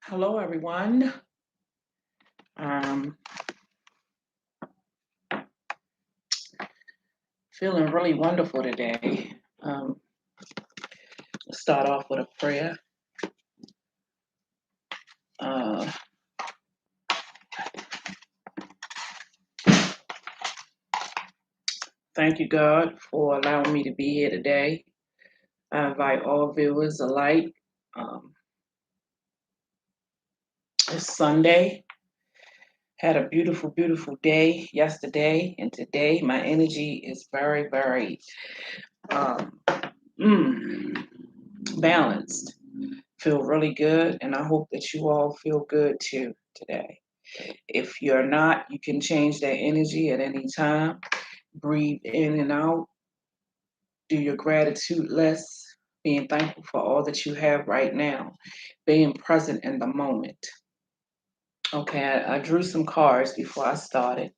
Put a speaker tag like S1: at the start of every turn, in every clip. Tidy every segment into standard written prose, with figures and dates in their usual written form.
S1: Hello, everyone. Um, Feeling really wonderful today. Let's start off with a prayer. Uh, Thank you, God, for allowing me to be here today. I invite all viewers alike. Um, it's Sunday. Had a beautiful, beautiful day yesterday, and today my energy is very, very um, mm, balanced. Feel really good, and I hope that you all feel good too today. If you're not, you can change that energy at any time. Breathe in and out. Do your gratitude list. Being thankful for all that you have right now. Being present in the moment. Okay, I drew some cards before I started.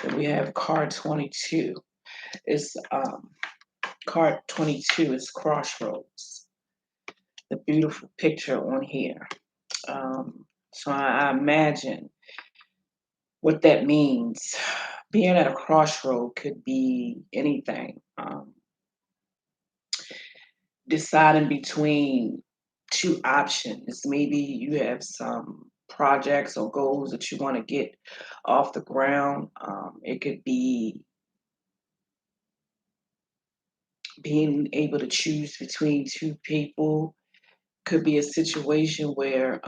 S1: And we have card 22. It's card 22 is crossroads. The beautiful picture on here. So I imagine what that means. Being at a crossroad could be anything. Deciding between two options. Maybe you have some projects or goals that you want to get off the ground. It could be being able to choose between two people. Could be a situation where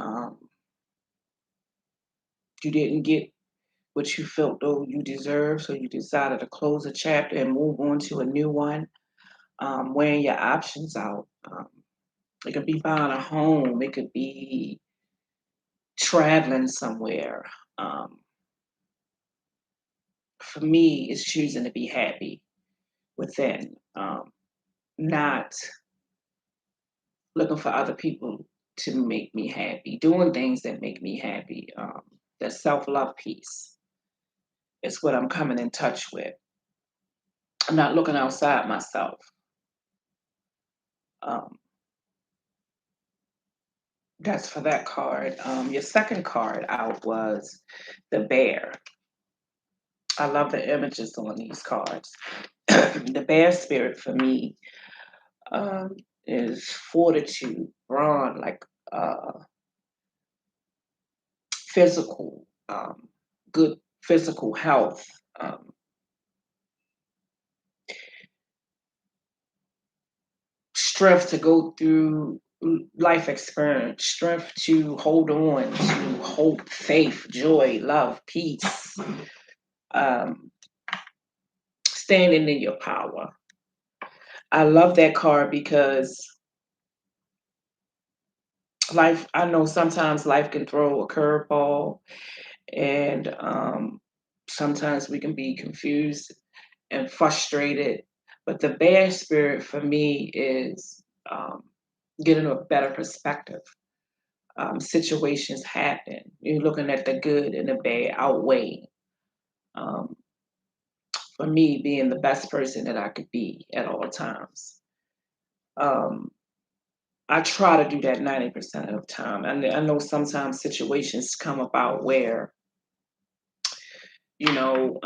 S1: you didn't get what you felt though you deserved, so you decided to close a chapter and move on to a new one. Weighing your options out. It could be buying a home. It could be traveling somewhere. Um, for me, it's choosing to be happy within, not looking for other people to make me happy, doing things that make me happy. The self love piece is what I'm coming in touch with. I'm not looking outside myself. Um, that's for that card. Your second card out was the bear. I love the images on these cards. The bear spirit for me um, is fortitude, brawn, like physical, good physical health, um, strength to go through life experience, strength to hold on to hope, faith, joy, love, peace, um, standing in your power. I love that card because life, I know sometimes life can throw a curveball and sometimes we can be confused and frustrated. But the bear spirit for me is getting a better perspective. Situations happen. You're looking at the good and the bad outweigh. Um, for me, being the best person that I could be at all times. Um, I try to do that 90% of the time. And I know sometimes situations come about where, you know,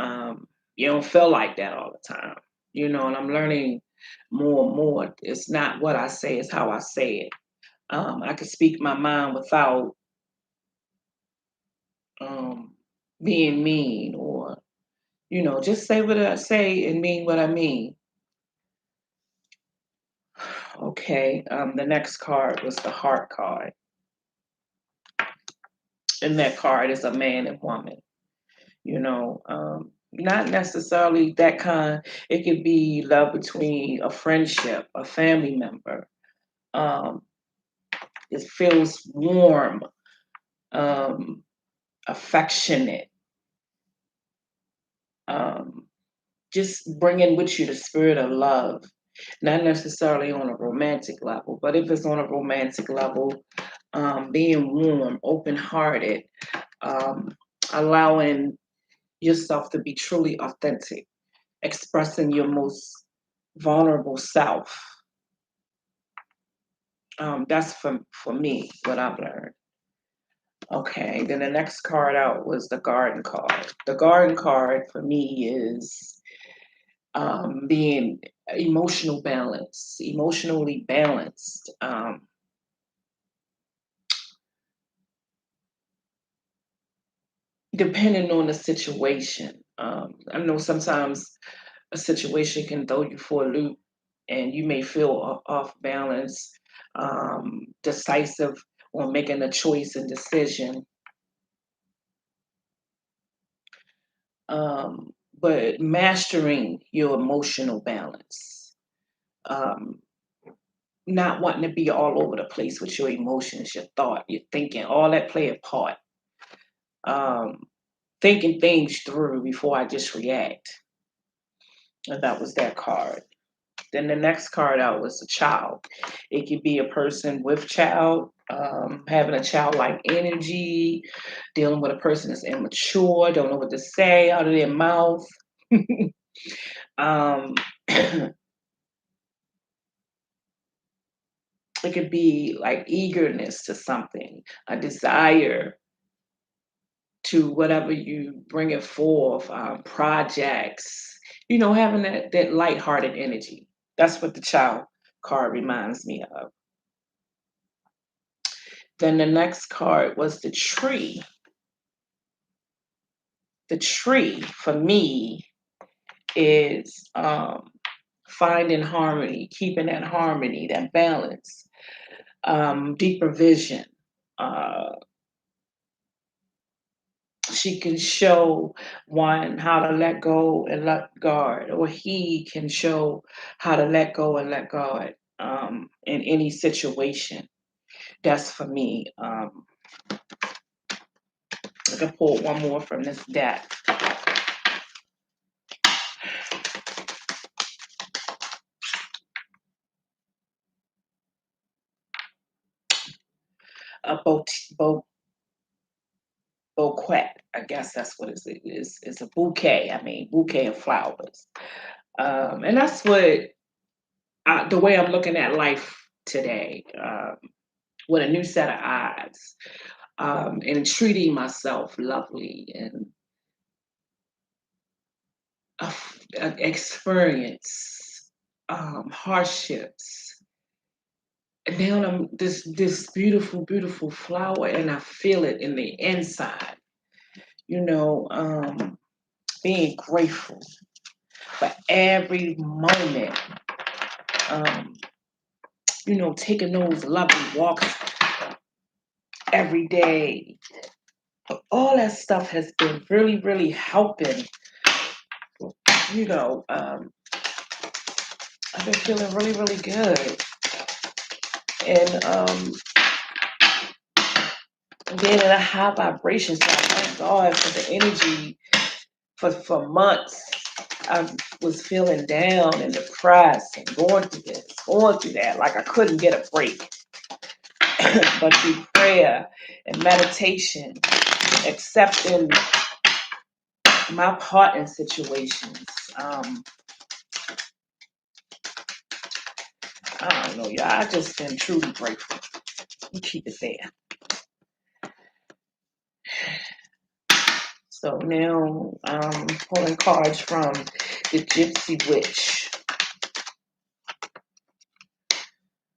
S1: you don't feel like that all the time. And I'm learning more and more. It's not what I say, it's how I say it. I can speak my mind without um, being mean or, just say what I say and mean what I mean. Okay, the next card was the heart card. And that card is a man and woman, not necessarily that kind. It could be love between a friendship, a family member. Um, it feels warm, um, affectionate, um, just bringing with you the spirit of love, not necessarily on a romantic level, but if it's on a romantic level, being warm, open hearted, um, allowing yourself to be truly authentic, expressing your most vulnerable self. That's for me what I've learned. Okay, then the next card out was the garden card. The garden card for me is being emotionally balanced. Depending on the situation. I know sometimes a situation can throw you for a loop and you may feel off balance, decisive on making a choice and decision. But mastering your emotional balance, um, not wanting to be all over the place with your emotions, your thought, your thinking, all that play a part. Um, Thinking things through before I just react. And that was that card. Then the next card out was a child. It could be a person with child, having a childlike energy, dealing with a person that's immature, don't know what to say out of their mouth. um, it could be like eagerness to something, a desire to whatever you bring it forth, projects, having that lighthearted energy. That's what the child card reminds me of. Then the next card was the tree. The tree for me is finding harmony, keeping that harmony, that balance, deeper vision. Uh, she can show one how to let go and let God, or he can show how to let go and let God in any situation. That's for me. I can pull one more from this deck. A bouquet. I guess that's what it is. It's a bouquet. I mean, bouquet of flowers. And that's the way I'm looking at life today, with a new set of eyes, and treating myself lovely and experience hardships. And now I'm this beautiful, beautiful flower, and I feel it in the inside. You know, being grateful for every moment, um, taking those lovely walks every day. All that stuff has been really, really helping. You know, I've been feeling really, really good. And being in a high vibration. So I thank God for the energy for months. I was feeling down and depressed and going through this, going through that, like I couldn't get a break. But through prayer and meditation, accepting my part in situations. I don't know, y'all. I just been truly grateful. We keep it there. So now I'm pulling cards from the Gypsy Witch.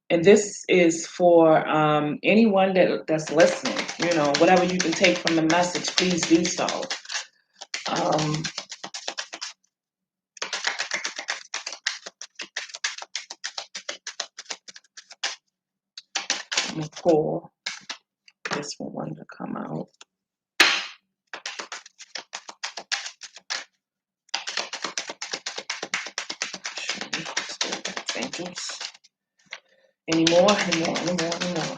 S1: And this is for anyone that's listening. Whatever you can take from the message, please do so. I'm going to pull this one to come out. Angels. Any more? Any more? Any more? Any more?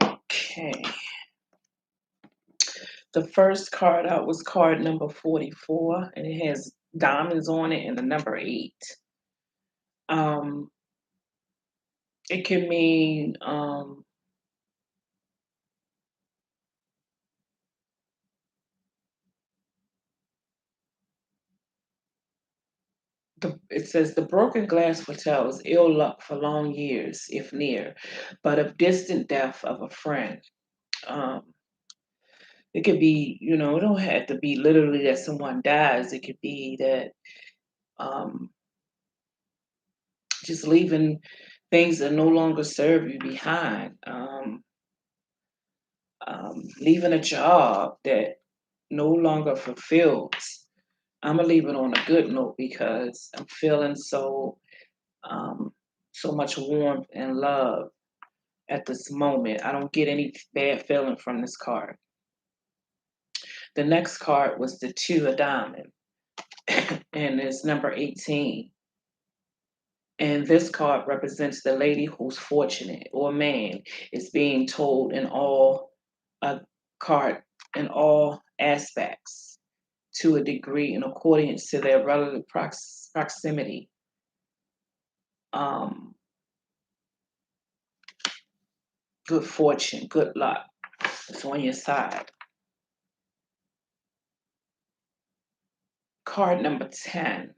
S1: Okay. The first card out was card number 44, and it has diamonds on it and the number 8. It can mean it says the broken glass foretells ill luck for long years, if near, but of distant death of a friend. Um, it could be, it don't have to be literally that someone dies. It could be that um, just leaving things that no longer serve you behind. Leaving a job that no longer fulfills. I'm gonna leave it on a good note because I'm feeling um, so much warmth and love at this moment. I don't get any bad feeling from this card. The next card was the two of diamond, and it's number 18. And this card represents the lady who's fortunate or man is being told in all a card in all aspects to a degree in accordance to their relative proximity. Um, Good fortune, good luck. It's on your side. Card number 10.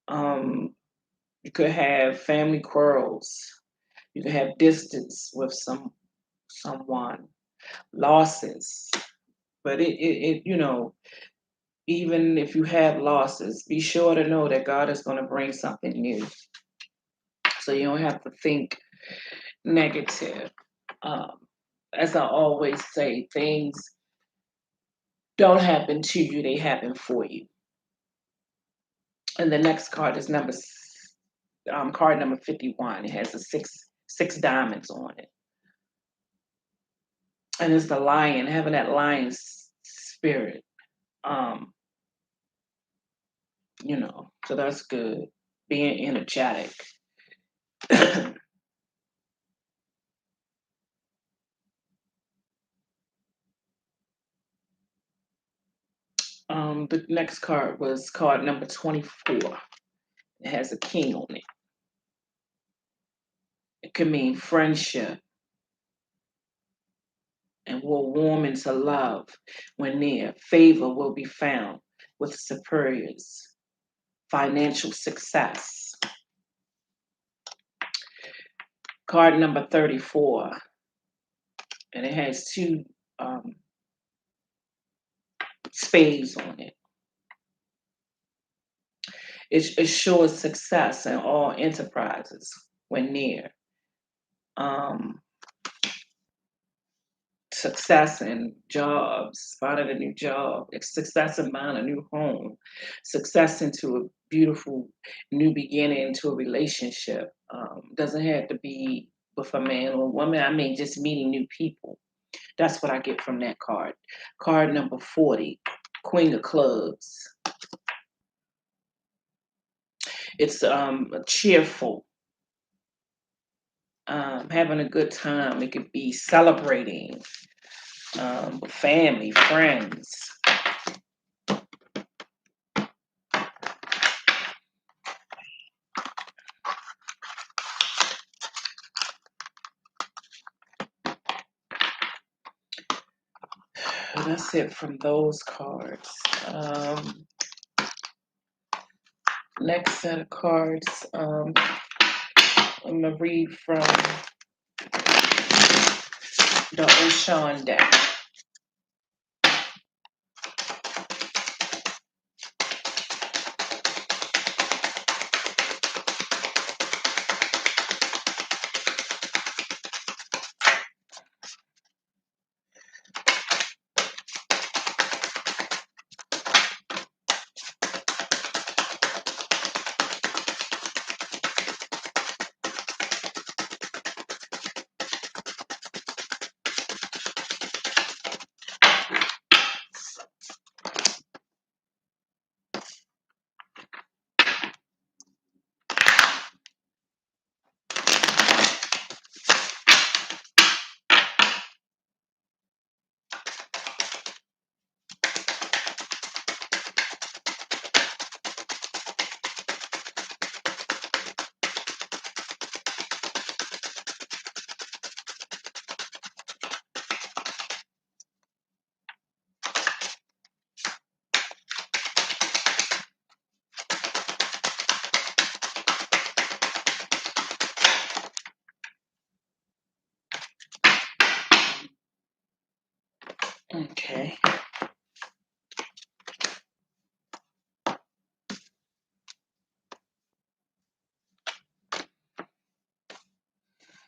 S1: Um, you could have family quarrels. You could have distance with someone, losses. But even if you have losses, be sure to know that God is going to bring something new. So you don't have to think negative. Um, as I always say, things don't happen to you, they happen for you. And the next card is card number 51. It has a six diamonds on it. And it's the lion, having that lion spirit. Um, so that's good. Being energetic. The next card was card number 24. It has a king on it. It could mean friendship and will warm into love when near. Favor will be found with superiors. Financial success. Card number 34. And it has two um, spades on it. It assures success in all enterprises when near. Um, Success in jobs, finding a new job, success in buying a new home, success into a beautiful new beginning, into a relationship. Doesn't have to be with a man or woman. I mean, just meeting new people. That's what I get from that card. Card number 40, Queen of Clubs. It's cheerful, having a good time. It could be celebrating with family, friends. And that's it from those cards. Next set of cards, I'm going to read from the Ocean deck.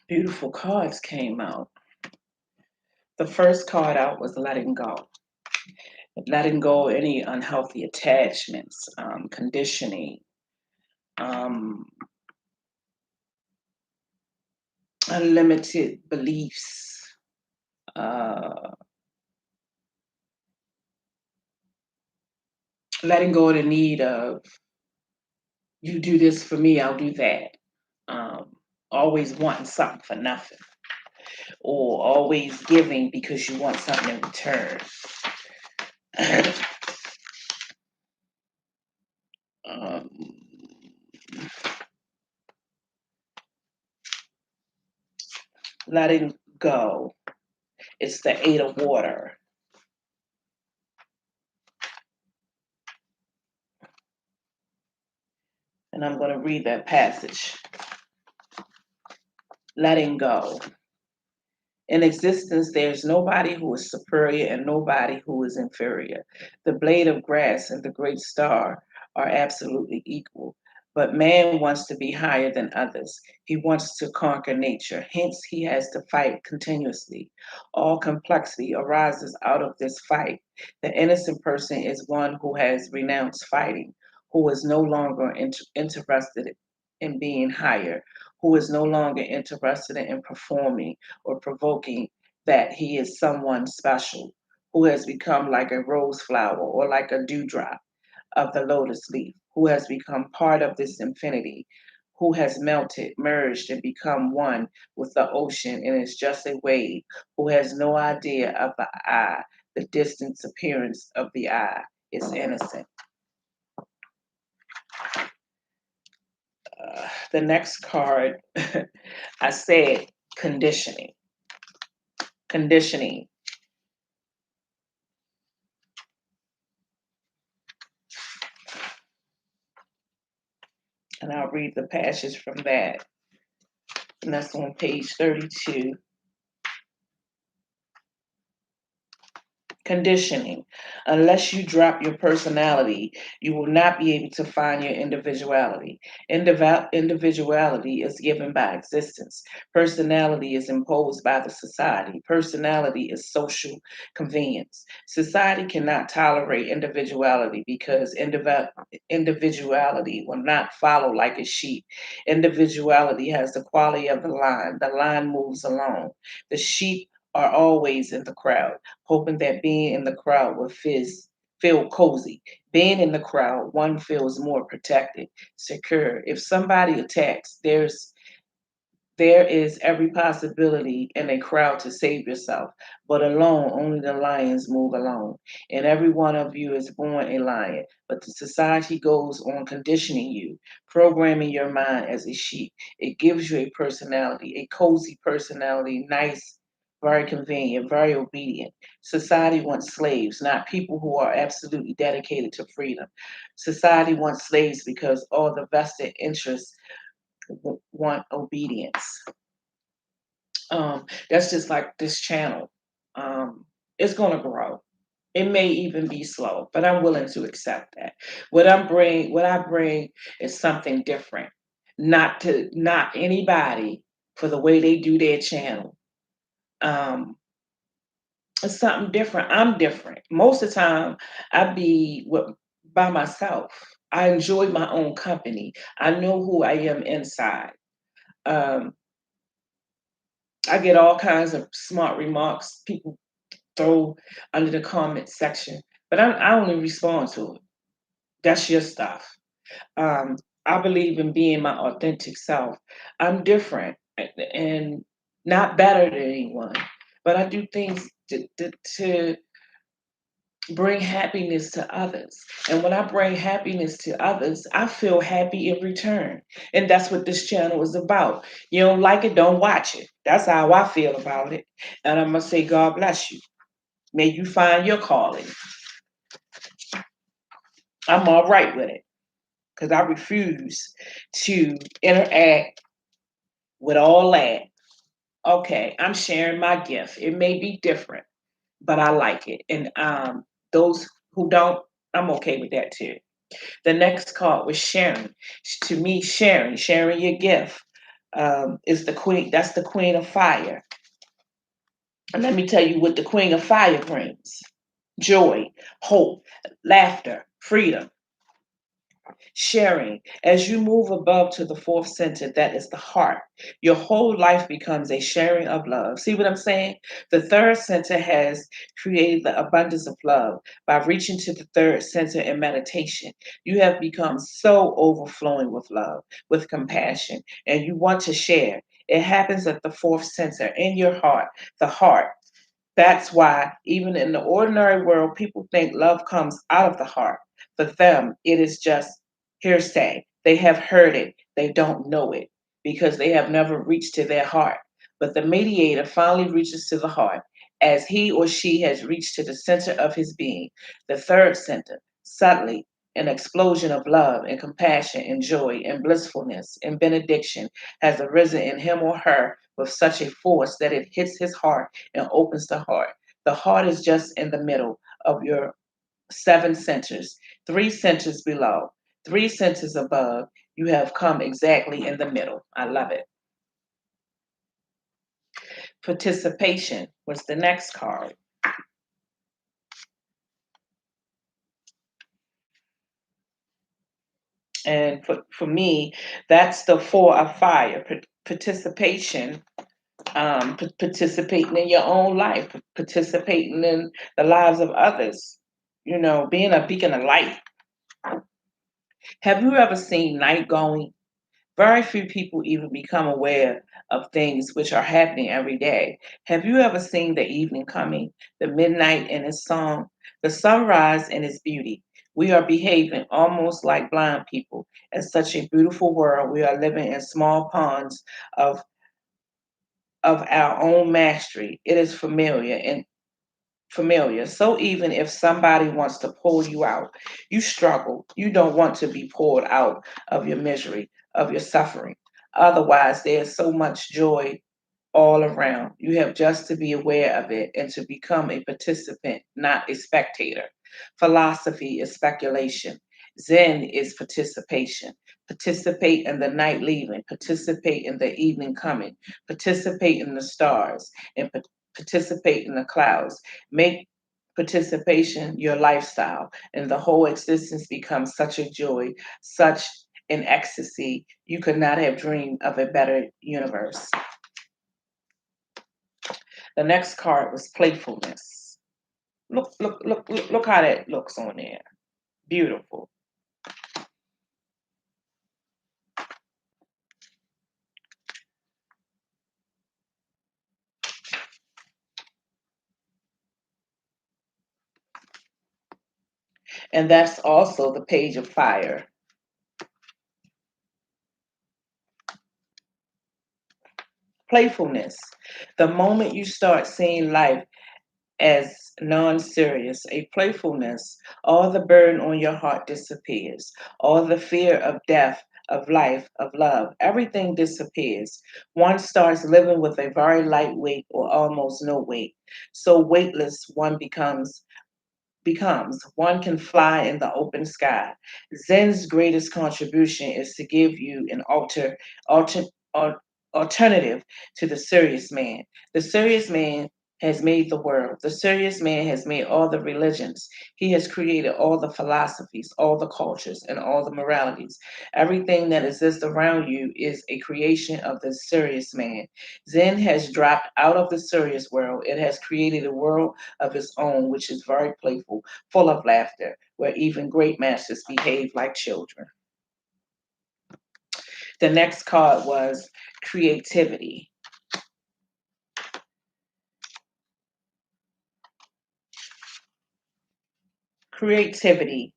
S1: Beautiful cards came out. The first card out was letting go of any unhealthy attachments, conditioning, um, unlimited beliefs, uh, letting go of the need of you do this for me, I'll do that. Um, Always wanting something for nothing, or always giving because you want something in return. um, Letting go. It's the Eight of Water. And I'm going to read that passage. Letting go. In existence, there's nobody who is superior and nobody who is inferior. The blade of grass and the great star are absolutely equal. But man wants to be higher than others. He wants to conquer nature. Hence, he has to fight continuously. All complexity arises out of this fight. The innocent person is one who has renounced fighting, who is no longer interested in being higher, who is no longer interested in performing or provoking that he is someone special, who has become like a rose flower or like a dewdrop of the lotus leaf, who has become part of this infinity, who has melted, merged, and become one with the ocean and is just a wave, who has no idea of the eye, the distant appearance of the eye is innocent. The next card, I said conditioning. Conditioning. And I'll read the passage from that. And that's on page 32. Conditioning. Unless you drop your personality, you will not be able to find your individuality. Individuality is given by existence. Personality is imposed by the society. Personality is social convenience. Society cannot tolerate individuality because individuality will not follow like a sheep. Individuality has the quality of the line. The line moves alone. The sheep are always in the crowd, hoping that being in the crowd will feel cozy. Being in the crowd, one feels more protected, secure. If somebody attacks, there is every possibility in a crowd to save yourself, but alone, only the lions move alone. And every one of you is born a lion, but the society goes on conditioning you, programming your mind as a sheep. It gives you a personality, a cozy personality, nice, very convenient, very obedient. Society wants slaves, not people who are absolutely dedicated to freedom. Society wants slaves because all the vested interests want obedience. That's just like this channel. It's going to grow. It may even be slow, but I'm willing to accept that. What I bring is something different. Not to not anybody for the way they do their channel. Um, it's something different. I'm different. Most of the time, I be by myself. I enjoy my own company. I know who I am inside. Um, I get all kinds of smart remarks people throw under the comment section, but I only respond to it. That's your stuff. Um, I believe in being my authentic self. I'm different and not better than anyone, but I do things to bring happiness to others. And when I bring happiness to others, I feel happy in return. And that's what this channel is about. You don't like it, don't watch it. That's how I feel about it. And I'm going to say, God bless you. May you find your calling. I'm all right with it because I refuse to interact with all that. Okay, I'm sharing my gift. It may be different, but I like it. And those who don't, I'm okay with that too. The next card was sharing. To me, sharing your gift. is the queen. That's the queen of fire. And let me tell you what the queen of fire brings: joy, hope, laughter, freedom, sharing. As you move above to the fourth center, that is the heart, your whole life becomes a sharing of love. See what I'm saying? The third center has created the abundance of love. By reaching to the third center in meditation, you have become so overflowing with love, with compassion, and you want to share. It happens at the fourth center in your heart, the heart. That's why, even in the ordinary world, people think love comes out of the heart. For them, it is just hearsay. They have heard it, they don't know it because they have never reached to their heart. But the mediator finally reaches to the heart as he or she has reached to the center of his being, the third center. Subtly, an explosion of love and compassion and joy and blissfulness and benediction has arisen in him or her with such a force that it hits his heart and opens the heart. The heart is just in the middle of your seven centers, three centers below, three centers above. You have come exactly in the middle. I love it. Participation was the next card. And for me, that's the four of fire. Participation, participating in your own life, participating in the lives of others, being a beacon of light. Have you ever seen night going? Very few people even become aware of things which are happening every day. Have you ever seen the evening coming, the midnight in its song, the sunrise in its beauty? We are behaving almost like blind people. In such a beautiful world, we are living in small ponds of of our own mastery. It is familiar. So even if somebody wants to pull you out, you struggle. You don't want to be pulled out of your misery, of your suffering. Otherwise, there's so much joy all around. You have just to be aware of it and to become a participant, not a spectator. Philosophy is speculation. Zen is participation. Participate in the night leaving, participate in the evening coming, participate in the stars, and participate in the clouds. Make participation your lifestyle, and the whole existence becomes such a joy, such an ecstasy. You could not have dreamed of a better universe. The next card was playfulness. Look how that looks on there. Beautiful. And that's also the page of fire. Playfulness. The moment you start seeing life as non serious, a playfulness, all the burden on your heart disappears. All the fear of death, of life, of love, everything disappears. One starts living with a very light weight or almost no weight. So weightless one becomes one can fly in the open sky. Zen's greatest contribution is to give you an alter, al- alternative to the serious man. The serious man has made the world. The serious man has made all the religions. He has created all the philosophies, all the cultures, and all the moralities. Everything that exists around you is a creation of the serious man. Zen has dropped out of the serious world. It has created a world of its own, which is very playful, full of laughter, where even great masters behave like children. The next card was creativity. Creativity.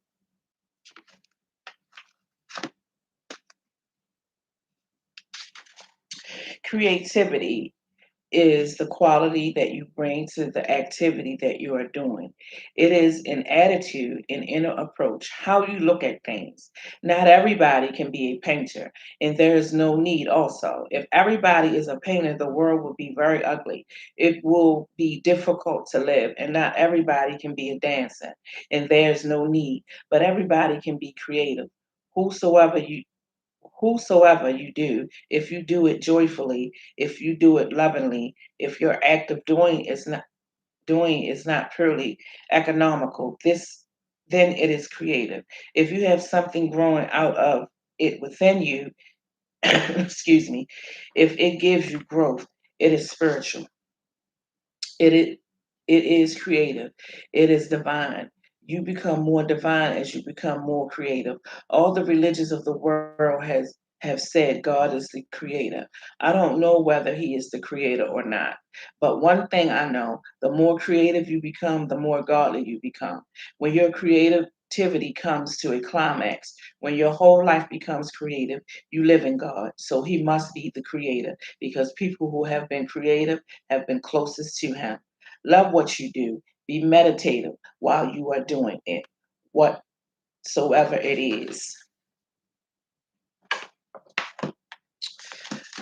S1: Creativity is the quality that you bring to the activity that you are doing. It is an attitude, an inner approach, how you look at things. Not everybody can be a painter, and there is no need also. If everybody is a painter, the world will be very ugly. It will be difficult to live, and not everybody can be a dancer, and there's no need. But everybody can be creative. Whosoever you whosoever you do, if you do it joyfully, if you do it lovingly, if your act of doing is not purely economical, then it is creative. If you have something growing out of it within you, excuse me, if it gives you growth, it is spiritual. It is creative. It is divine. You become more divine as you become more creative. All the religions of the world have said God is the creator. I don't know whether he is the creator or not. But one thing I know, the more creative you become, the more godly you become. When your creativity comes to a climax, when your whole life becomes creative, you live in God. So he must be the creator because people who have been creative have been closest to him. Love what you do. Be meditative while you are doing it, whatsoever it is.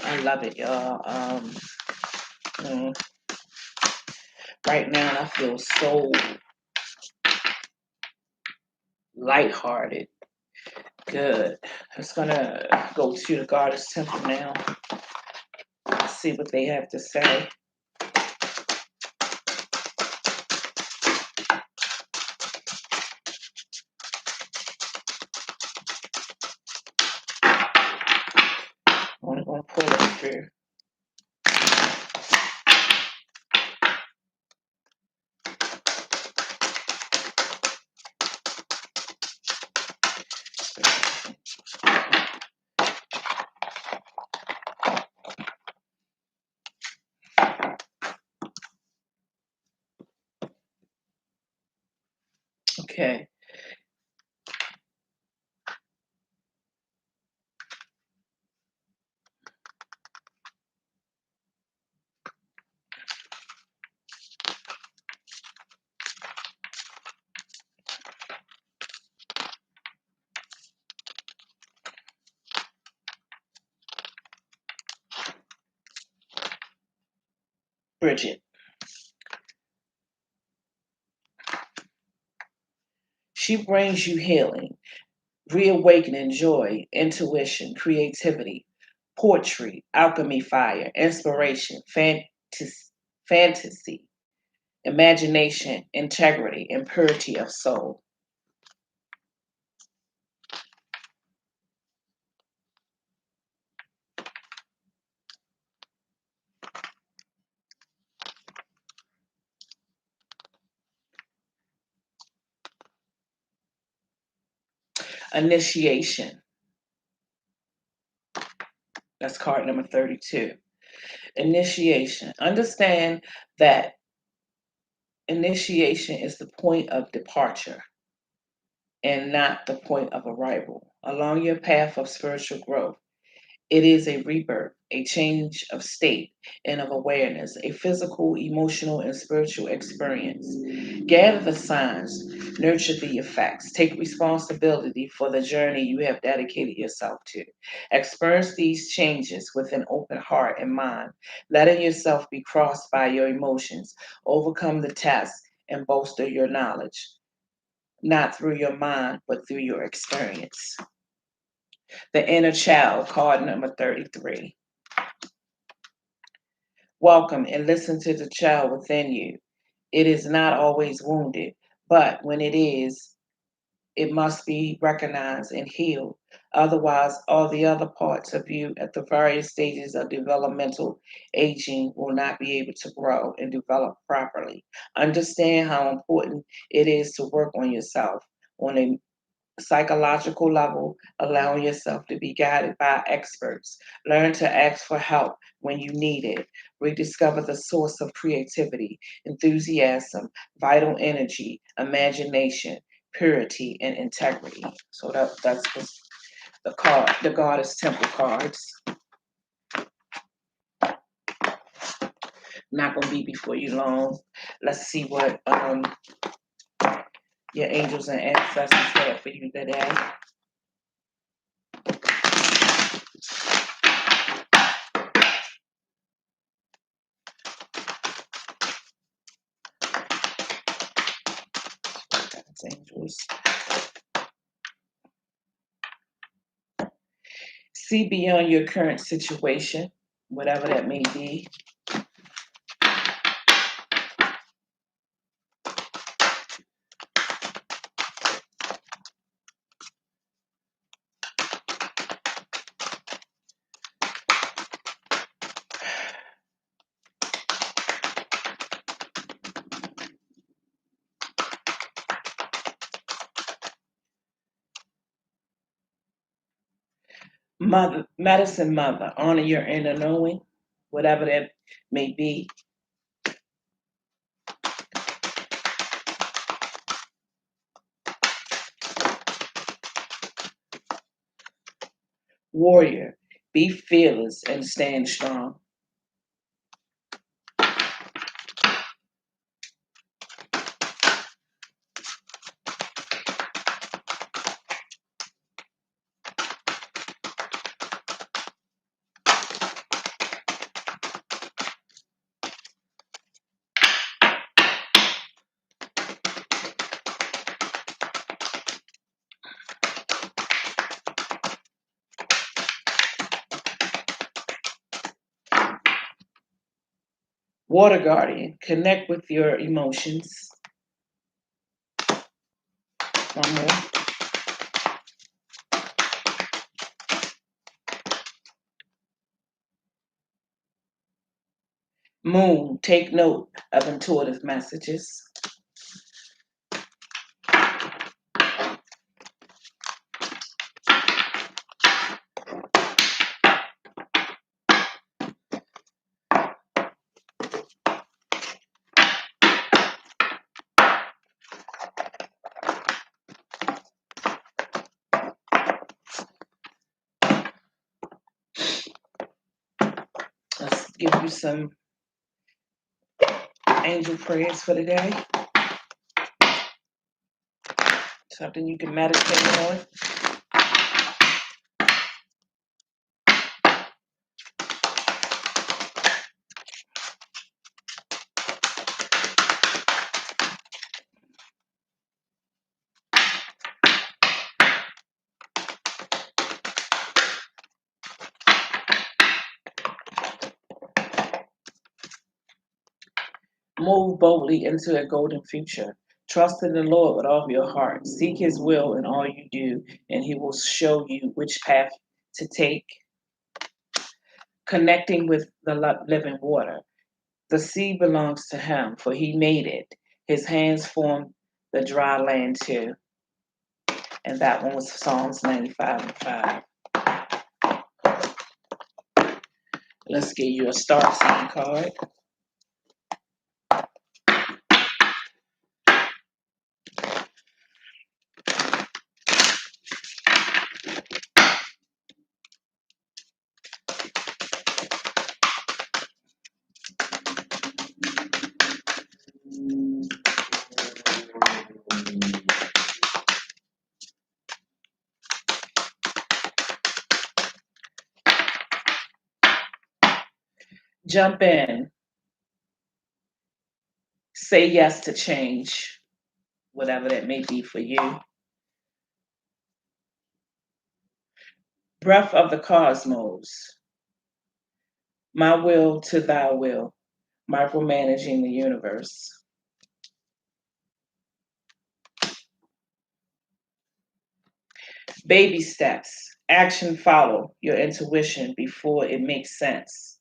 S1: I love it, y'all. Mm, right now, I feel so lighthearted. Good. I'm just gonna go to the Goddess Temple now. See what they have to say. I'm gonna pull it through. Okay. Bridget. She brings you healing, reawakening joy, intuition, creativity, poetry, alchemy, fire, inspiration, fantasy, imagination, integrity, and purity of soul. Initiation. That's card number 32. Initiation. Understand that initiation is the point of departure and not the point of arrival along your path of spiritual growth. It is a rebirth, a change of state and of awareness, a physical, emotional, and spiritual experience. Gather the signs, nurture the effects, take responsibility for the journey you have dedicated yourself to. Experience these changes with an open heart and mind, letting yourself be crossed by your emotions, overcome the test, and bolster your knowledge, not through your mind, but through your experience. The inner child, card number 33. Welcome and listen to the child within you. It is not always wounded, but when it is, it must be recognized and healed. Otherwise, all the other parts of you at the various stages of developmental aging will not be able to grow and develop properly. Understand how important it is to work on yourself on a psychological level, allowing yourself to be guided by experts. Learn to ask for help when you need it. Rediscover the source of creativity, enthusiasm, vital energy, imagination, purity, and integrity. So that's the Goddess Temple cards. Not gonna be before you long. Let's see what your angels and ancestors have for you today. Angels. See beyond your current situation, whatever that may be. Mother, medicine mother, honor your inner knowing, whatever that may be. Warrior, be fearless and stand strong. Water guardian, connect with your emotions. One more. Moon, take note of intuitive messages. Let's give you some angel prayers for the day. Something you can meditate on. Move boldly into a golden future. Trust in the Lord with all of your heart. Seek his will in all you do, and he will show you which path to take. Connecting with the living water. The sea belongs to him, for he made it. His hands formed the dry land too. And that one was Psalms 95:5. Let's give you a start sign card. Jump in. Say yes to change, whatever that may be for you. Breath of the cosmos. My will to thy will. Micromanaging the universe. Baby steps. Action follow your intuition before it makes sense.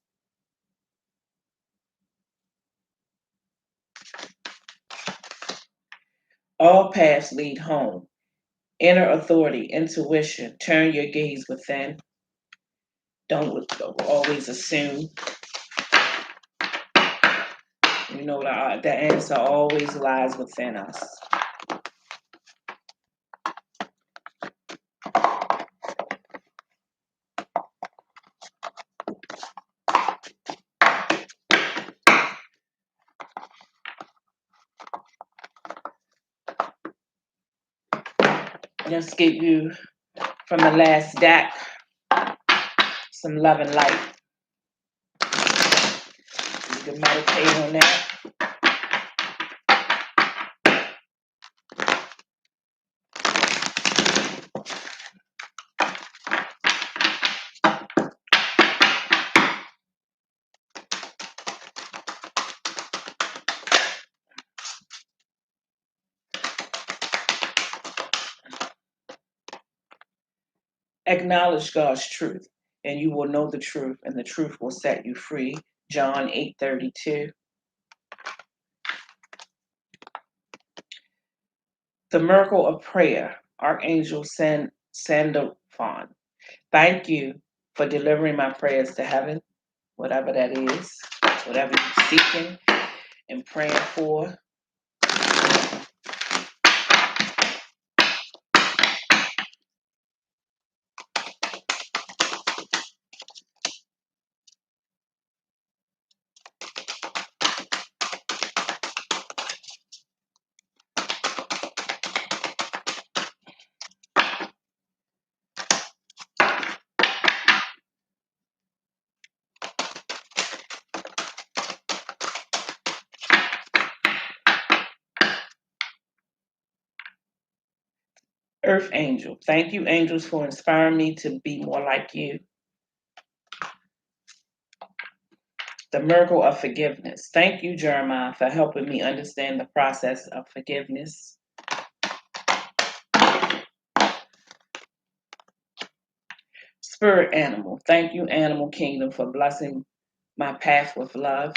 S1: All paths lead home. Inner authority, intuition. Turn your gaze within. Don't always assume. You know, the answer always lies within us. Let's give you, from the last deck, some love and light. You can meditate on that. Acknowledge God's truth, and you will know the truth, and the truth will set you free. John 8:32. The miracle of prayer. Archangel Sandalphon. Thank you for delivering my prayers to heaven, whatever that is, whatever you're seeking and praying for. Earth Angel. Thank you, angels, for inspiring me to be more like you. The miracle of forgiveness. Thank you, Jeremiah, for helping me understand the process of forgiveness. Spirit animal. Thank you, Animal Kingdom, for blessing my path with love.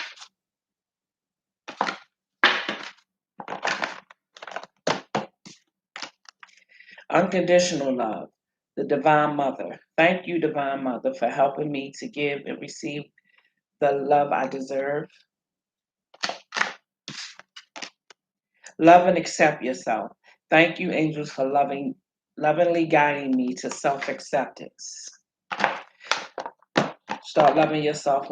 S1: Unconditional love. The Divine Mother. Thank you, Divine Mother, for helping me to give and receive the love I deserve. Love and accept yourself. Thank you, angels, for lovingly guiding me to self-acceptance. Start loving yourself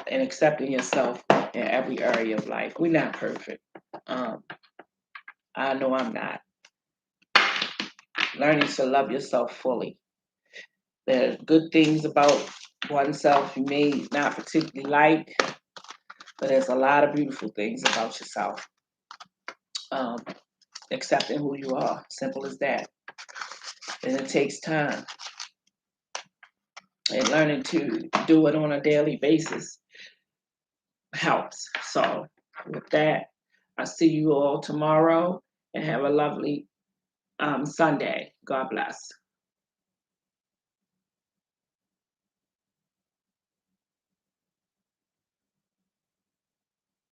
S1: and accepting yourself in every area of life. We're not perfect. I know I'm not. Learning to love yourself fully. There's good things about oneself you may not particularly like, but there's a lot of beautiful things about yourself. Accepting who you are, simple as that. And it takes time. And learning to do it on a daily basis helps. So with that, I'll see you all tomorrow and have a lovely Sunday. God bless.